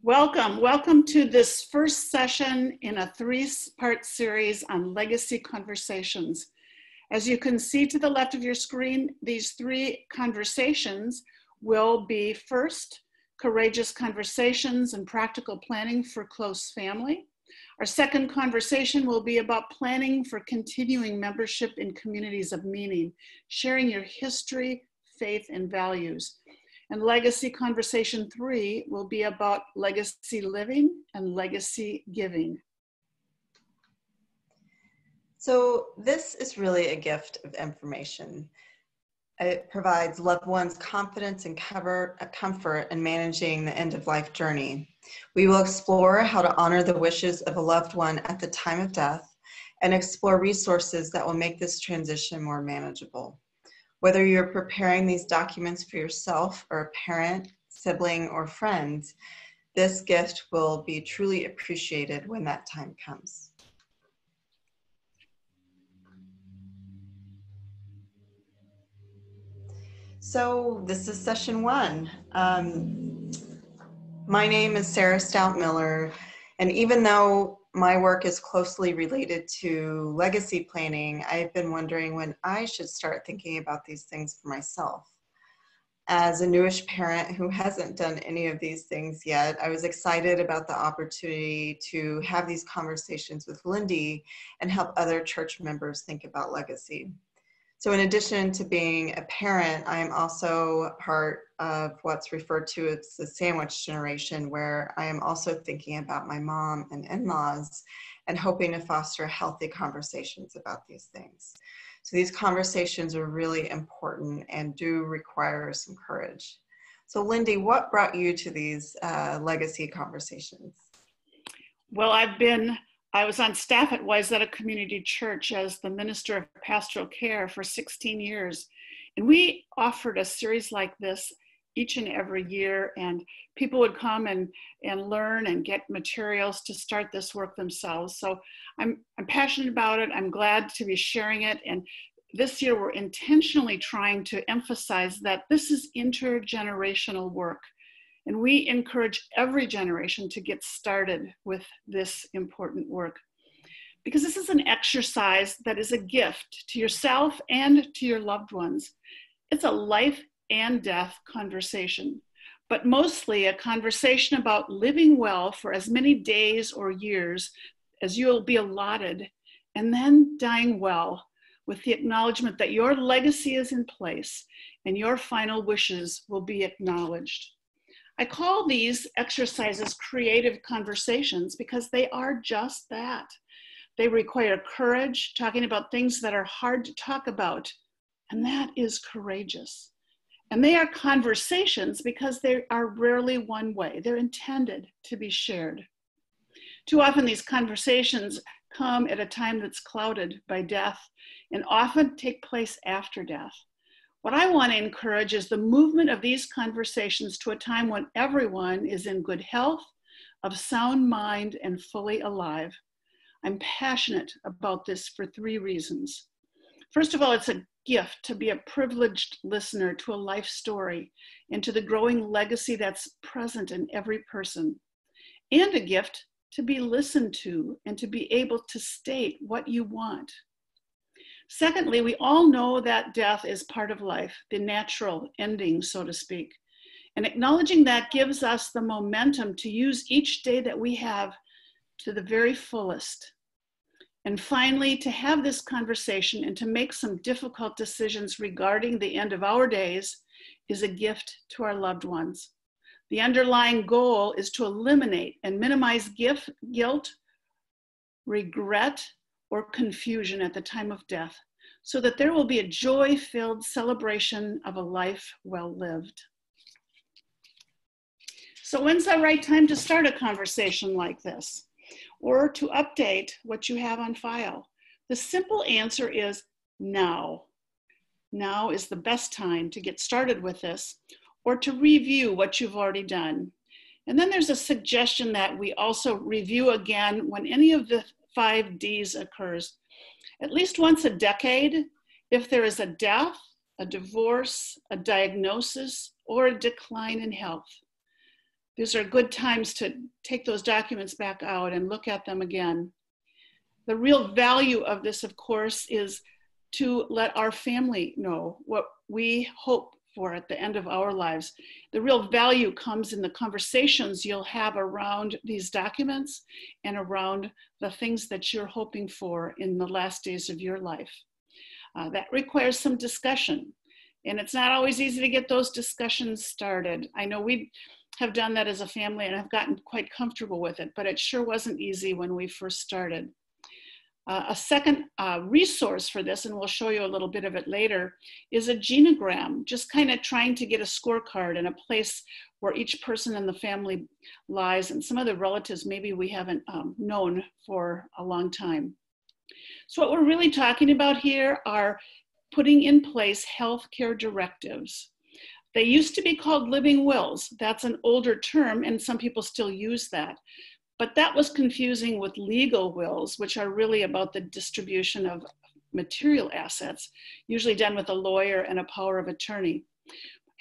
Welcome to this first session in a three-part series on legacy conversations. As you can see to the left of your screen, these three conversations will be first, courageous conversations and practical planning for close family. Our second conversation will be about planning for continuing membership in communities of meaning, sharing your history, faith, and values. And Legacy Conversation 3 will be about legacy living and legacy giving. So this is really a gift of information. It provides loved ones confidence and comfort in managing the end-of-life journey. We will explore how to honor the wishes of a loved one at the time of death and explore resources that will make this transition more manageable. Whether you're preparing these documents for yourself or a parent, sibling, or friend, this gift will be truly appreciated when that time comes. So this is session one. My name is Sarah Stout Miller, and even though my work is closely related to legacy planning, I've been wondering when I should start thinking about these things for myself. As a newish parent who hasn't done any of these things yet, I was excited about the opportunity to have these conversations with Lindy and help other church members think about legacy. So in addition to being a parent, I am also part of what's referred to as the sandwich generation, where I am also thinking about my mom and in-laws and hoping to foster healthy conversations about these things. So these conversations are really important and do require some courage. So Lindy, what brought you to these legacy conversations? Well, I was on staff at Wayzata Community Church as the Minister of Pastoral Care for 16 years. And we offered a series like this each and every year, and people would come and learn and get materials to start this work themselves. So I'm passionate about it. I'm glad to be sharing it. And this year we're intentionally trying to emphasize that this is intergenerational work. And we encourage every generation to get started with this important work, because this is an exercise that is a gift to yourself and to your loved ones. It's a life and death conversation, but mostly a conversation about living well for as many days or years as you'll be allotted, and then dying well with the acknowledgement that your legacy is in place and your final wishes will be acknowledged. I call these exercises creative conversations because they are just that. They require courage, talking about things that are hard to talk about, and that is courageous. And they are conversations because they are rarely one way. They're intended to be shared. Too often these conversations come at a time that's clouded by death and often take place after death. What I want to encourage is the movement of these conversations to a time when everyone is in good health, of sound mind, and fully alive. I'm passionate about this for three reasons. First of all, it's a gift to be a privileged listener to a life story and to the growing legacy that's present in every person, and a gift to be listened to and to be able to state what you want. Secondly, we all know that death is part of life, the natural ending, so to speak. And acknowledging that gives us the momentum to use each day that we have to the very fullest. And finally, to have this conversation and to make some difficult decisions regarding the end of our days is a gift to our loved ones. The underlying goal is to eliminate and minimize guilt, regret, or confusion at the time of death, so that there will be a joy-filled celebration of a life well lived. So when's the right time to start a conversation like this, or to update what you have on file? The simple answer is now. Now is the best time to get started with this, or to review what you've already done. And then there's a suggestion that we also review again when any of the 5 Ds occurs, at least once a decade, if there is a death, a divorce, a diagnosis, or a decline in health. These are good times to take those documents back out and look at them again. The real value of this, of course, is to let our family know what we hope for at the end of our lives. The real value comes in the conversations you'll have around these documents and around the things that you're hoping for in the last days of your life. That requires some discussion, and it's not always easy to get those discussions started. I know we have done that as a family and have gotten quite comfortable with it, but it sure wasn't easy when we first started. A second resource for this, and we'll show you a little bit of it later, is a genogram, just kind of trying to get a scorecard and a place where each person in the family lies, and some of the relatives maybe we haven't known for a long time. So what we're really talking about here are putting in place healthcare directives. They used to be called living wills. That's an older term, and some people still use that. But that was confusing with legal wills, which are really about the distribution of material assets, usually done with a lawyer and a power of attorney.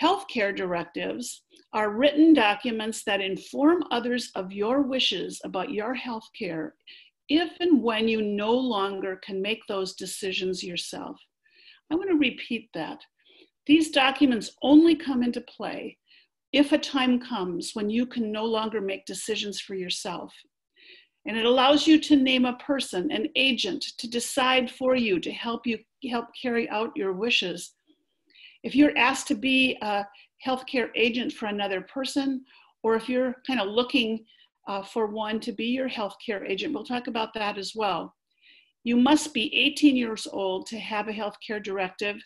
Healthcare directives are written documents that inform others of your wishes about your healthcare if and when you no longer can make those decisions yourself. I want to repeat that. These documents only come into play if a time comes when you can no longer make decisions for yourself. And it allows you to name a person, an agent, to decide for you, to help carry out your wishes. If you're asked to be a healthcare agent for another person, or if you're kind of looking for one to be your healthcare agent, we'll talk about that as well. You must be 18 years old to have a healthcare directive.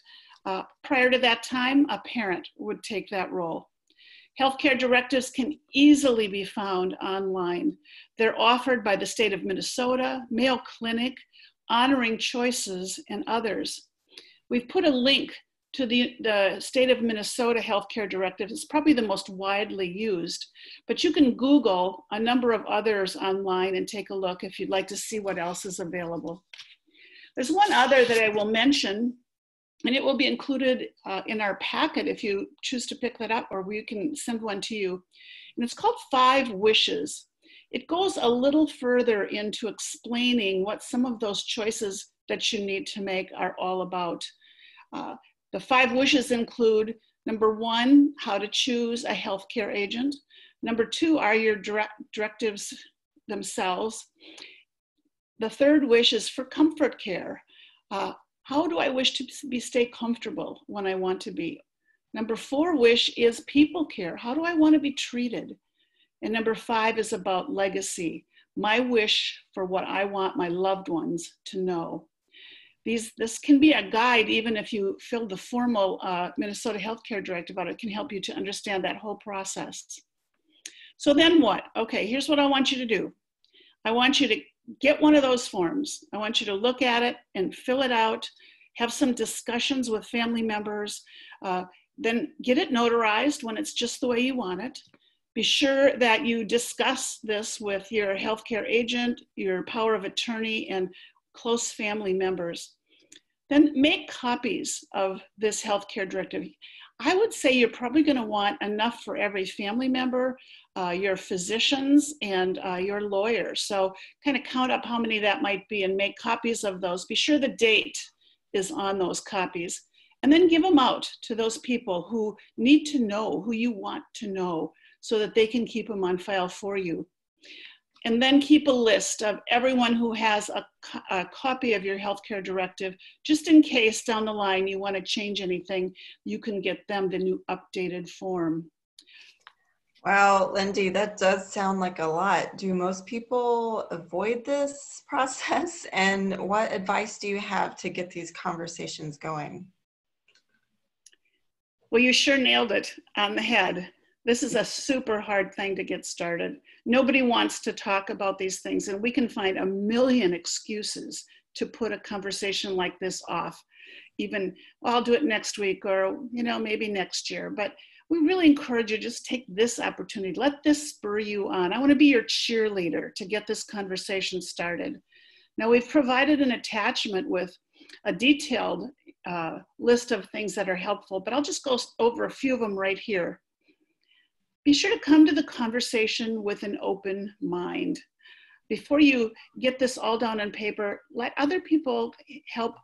Prior to that time, a parent would take that role. Healthcare directives can easily be found online. They're offered by the state of Minnesota, Mayo Clinic, Honoring Choices, and others. We've put a link to the state of Minnesota healthcare directive. It's probably the most widely used, but you can Google a number of others online and take a look if you'd like to see what else is available. There's one other that I will mention, and it will be included in our packet if you choose to pick that up, or we can send one to you. And it's called 5 Wishes. It goes a little further into explaining what some of those choices that you need to make are all about. The 5 wishes include, number 1, how to choose a healthcare agent. Number 2 are your directives themselves. The third wish is for comfort care. How do I wish to stay comfortable when I want to be? Number 4 wish is people care. How do I want to be treated? And number 5 is about legacy. My wish for what I want my loved ones to know. This can be a guide, even if you fill the formal Minnesota Healthcare Directive out. It can help you to understand that whole process. So then what? Okay, here's what I want you to do. I want you to get one of those forms. I want you to look at it and fill it out, have some discussions with family members, then get it notarized when it's just the way you want it. Be sure that you discuss this with your healthcare agent, your power of attorney, and close family members. Then make copies of this healthcare directive. I would say you're probably going to want enough for every family member, your physicians, and your lawyer. So kind of count up how many that might be and make copies of those. Be sure the date is on those copies. And then give them out to those people who need to know, who you want to know, so that they can keep them on file for you. And then keep a list of everyone who has a copy of your healthcare directive, just in case down the line you want to change anything, you can get them the new updated form. Wow, Lindy, that does sound like a lot. Do most people avoid this process? And what advice do you have to get these conversations going? Well, you sure nailed it on the head. This is a super hard thing to get started. Nobody wants to talk about these things, and we can find a million excuses to put a conversation like this off. Even, well, I'll do it next week, or maybe next year. But we really encourage you, just take this opportunity. Let this spur you on. I want to be your cheerleader to get this conversation started. Now, we've provided an attachment with a detailed list of things that are helpful, but I'll just go over a few of them right here. Be sure to come to the conversation with an open mind. Before you get this all down on paper, let other people help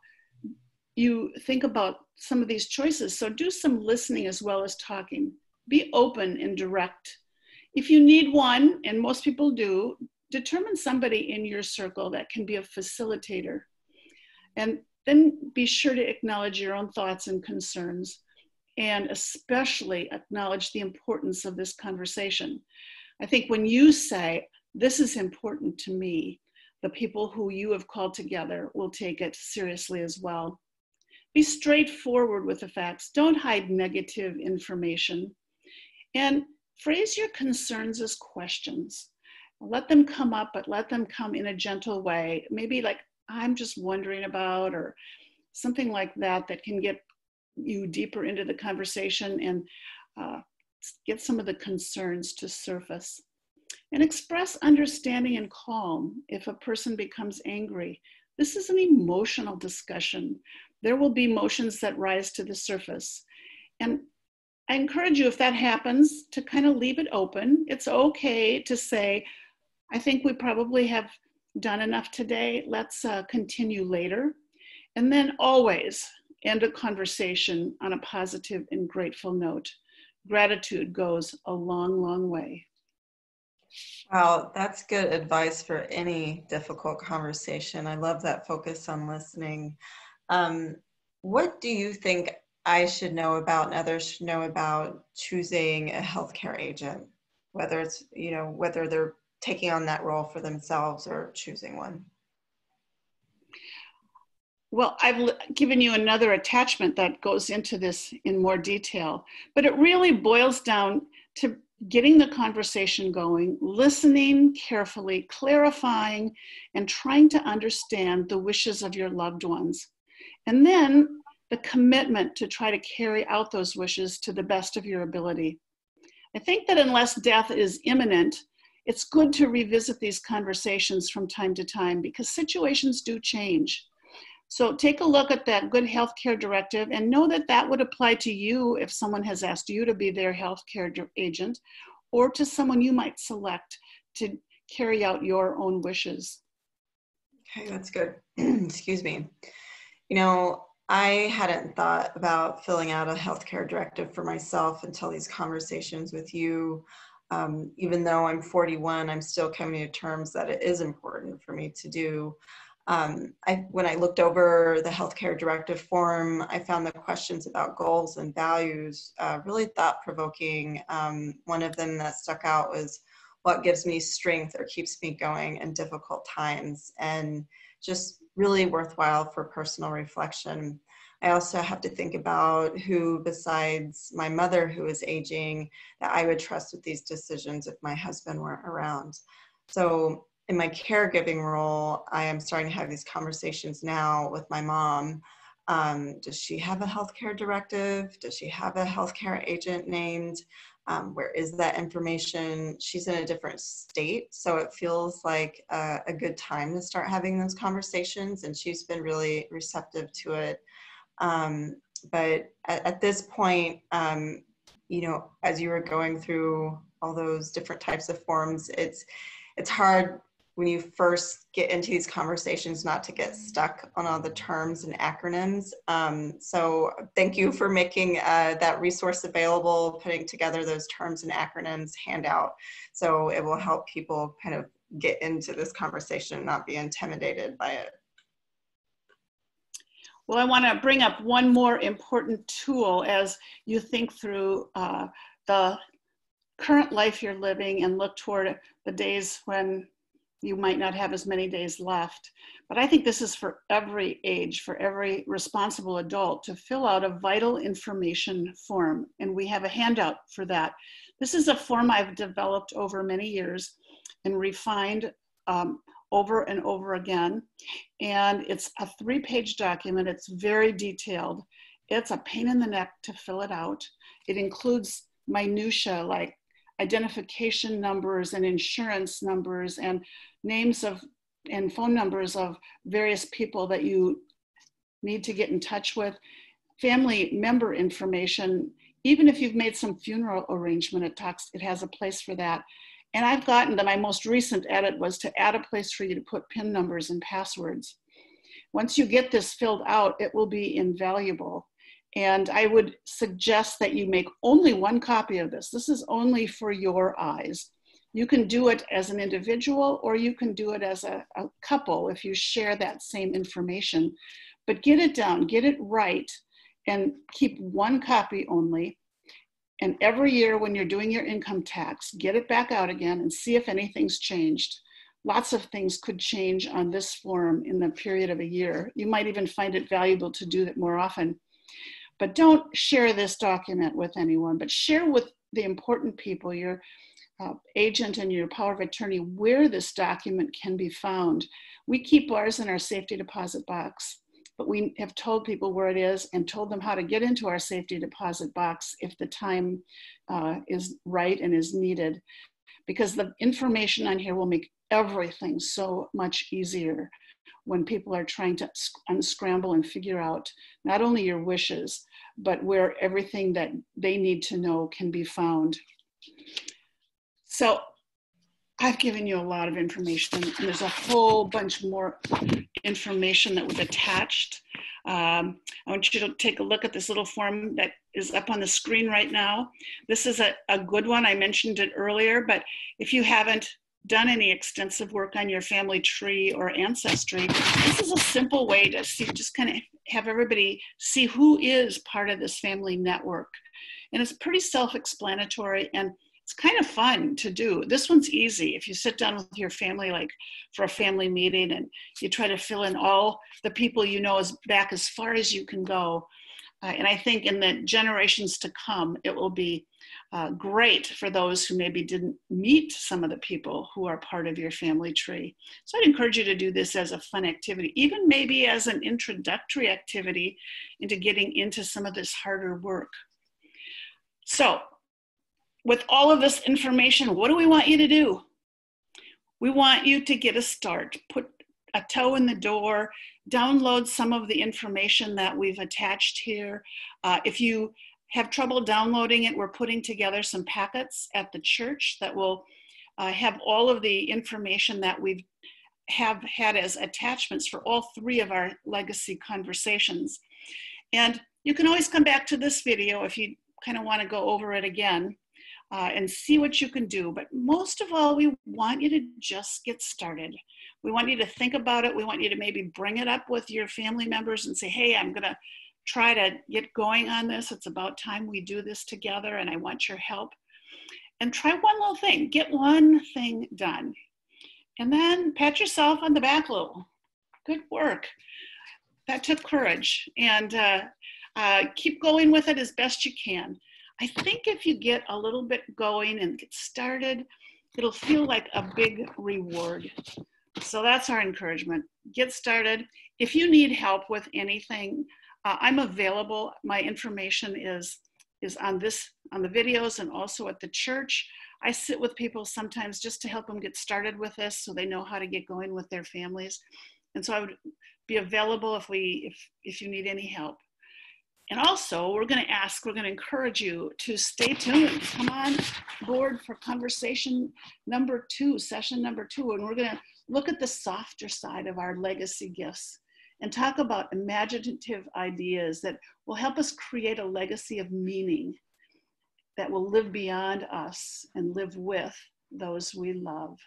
you think about some of these choices. So do some listening as well as talking. Be open and direct. If you need one, and most people do, determine somebody in your circle that can be a facilitator. And then be sure to acknowledge your own thoughts and concerns, and especially acknowledge the importance of this conversation. I think when you say, this is important to me, the people who you have called together will take it seriously as well. Be straightforward with the facts. Don't hide negative information. And phrase your concerns as questions. Let them come up, but let them come in a gentle way. Maybe like, I'm just wondering about, or something like that, that can get you deeper into the conversation and get some of the concerns to surface. And express understanding and calm if a person becomes angry. This is an emotional discussion. There will be emotions that rise to the surface. And I encourage you, if that happens, to kind of leave it open. It's okay to say, I think we probably have done enough today. Let's continue later. And then always end a conversation on a positive and grateful note. Gratitude goes a long, long way. Wow, that's good advice for any difficult conversation. I love that focus on listening. What do you think I should know about and others should know about choosing a healthcare agent, whether it's, whether they're taking on that role for themselves or choosing one? Well, I've given you another attachment that goes into this in more detail, but it really boils down to getting the conversation going, listening carefully, clarifying, and trying to understand the wishes of your loved ones. And then the commitment to try to carry out those wishes to the best of your ability. I think that unless death is imminent, it's good to revisit these conversations from time to time because situations do change. So take a look at that good healthcare directive and know that that would apply to you if someone has asked you to be their healthcare agent, or to someone you might select to carry out your own wishes. Okay, that's good. Excuse me. I hadn't thought about filling out a healthcare directive for myself until these conversations with you. Even though I'm 41, I'm still coming to terms that it is important for me to do. When I looked over the healthcare directive form, I found the questions about goals and values really thought-provoking. One of them that stuck out was, what gives me strength or keeps me going in difficult times? And just really worthwhile for personal reflection. I also have to think about who besides my mother, who is aging, that I would trust with these decisions if my husband weren't around. So in my caregiving role, I am starting to have these conversations now with my mom. Does she have a healthcare directive? Does she have a healthcare agent named? Where is that information? She's in a different state, so it feels like a good time to start having those conversations, and she's been really receptive to it. But at this point, as you were going through all those different types of forms, it's hard when you first get into these conversations not to get stuck on all the terms and acronyms. So thank you for making that resource available, putting together those terms and acronyms handout. So it will help people kind of get into this conversation and not be intimidated by it. Well, I want to bring up one more important tool as you think through the current life you're living and look toward the days when you might not have as many days left. But I think this is for every age, for every responsible adult to fill out a vital information form. And we have a handout for that. This is a form I've developed over many years and refined over and over again. And it's a 3-page document. It's very detailed. It's a pain in the neck to fill it out. It includes minutia like identification numbers and insurance numbers and names of and phone numbers of various people that you need to get in touch with, family member information, even if you've made some funeral arrangement, it has a place for that. And I've gotten to my most recent edit was to add a place for you to put PIN numbers and passwords. Once you get this filled out, it will be invaluable. And I would suggest that you make only one copy of this. This is only for your eyes. You can do it as an individual, or you can do it as a couple if you share that same information. But get it down, get it right, and keep one copy only. And every year when you're doing your income tax, get it back out again and see if anything's changed. Lots of things could change on this form in the period of a year. You might even find it valuable to do that more often. But don't share this document with anyone, but share with the important people, your agent and your power of attorney, where this document can be found. We keep ours in our safety deposit box, but we have told people where it is and told them how to get into our safety deposit box if the time is right and is needed, because the information on here will make everything so much easier when people are trying to unscramble and figure out not only your wishes, but where everything that they need to know can be found. So I've given you a lot of information, and there's a whole bunch more information that was attached. I want you to take a look at this little form that is up on the screen right now. This is a good one. I mentioned it earlier, but if you haven't done any extensive work on your family tree or ancestry, this is a simple way to see, just kind of have everybody see who is part of this family network. And it's pretty self-explanatory, and it's kind of fun to do. This one's easy. If you sit down with your family, like for a family meeting, and you try to fill in all the people you know back as far as you can go. And I think in the generations to come, it will be great for those who maybe didn't meet some of the people who are part of your family tree. So I'd encourage you to do this as a fun activity, even maybe as an introductory activity into getting into some of this harder work. So with all of this information, what do we want you to do? We want you to get a start, put a toe in the door, download some of the information that we've attached here. If you have trouble downloading it, we're putting together some packets at the church that will have all of the information that we have had as attachments for all 3 of our legacy conversations. And you can always come back to this video if you kind of want to go over it again and see what you can do. But most of all, we want you to just get started. We want you to think about it. We want you to maybe bring it up with your family members and say, hey, I'm going to try to get going on this. It's about time we do this together, and I want your help. And try one little thing. Get one thing done. And then pat yourself on the back a little. Good work. That took courage. And keep going with it as best you can. I think if you get a little bit going and get started, it'll feel like a big reward. So that's our encouragement. Get started. If you need help with anything, I'm available. My information is on the videos and also at the church. I sit with people sometimes just to help them get started with this so they know how to get going with their families. And so I would be available if you need any help. And also, we're going to encourage you to stay tuned. Come on board for conversation number 2, session number 2, and we're going to look at the softer side of our legacy gifts and talk about imaginative ideas that will help us create a legacy of meaning that will live beyond us and live with those we love.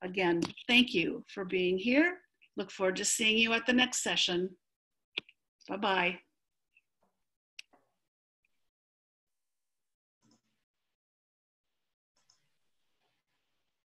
Again, thank you for being here. Look forward to seeing you at the next session. Bye-bye.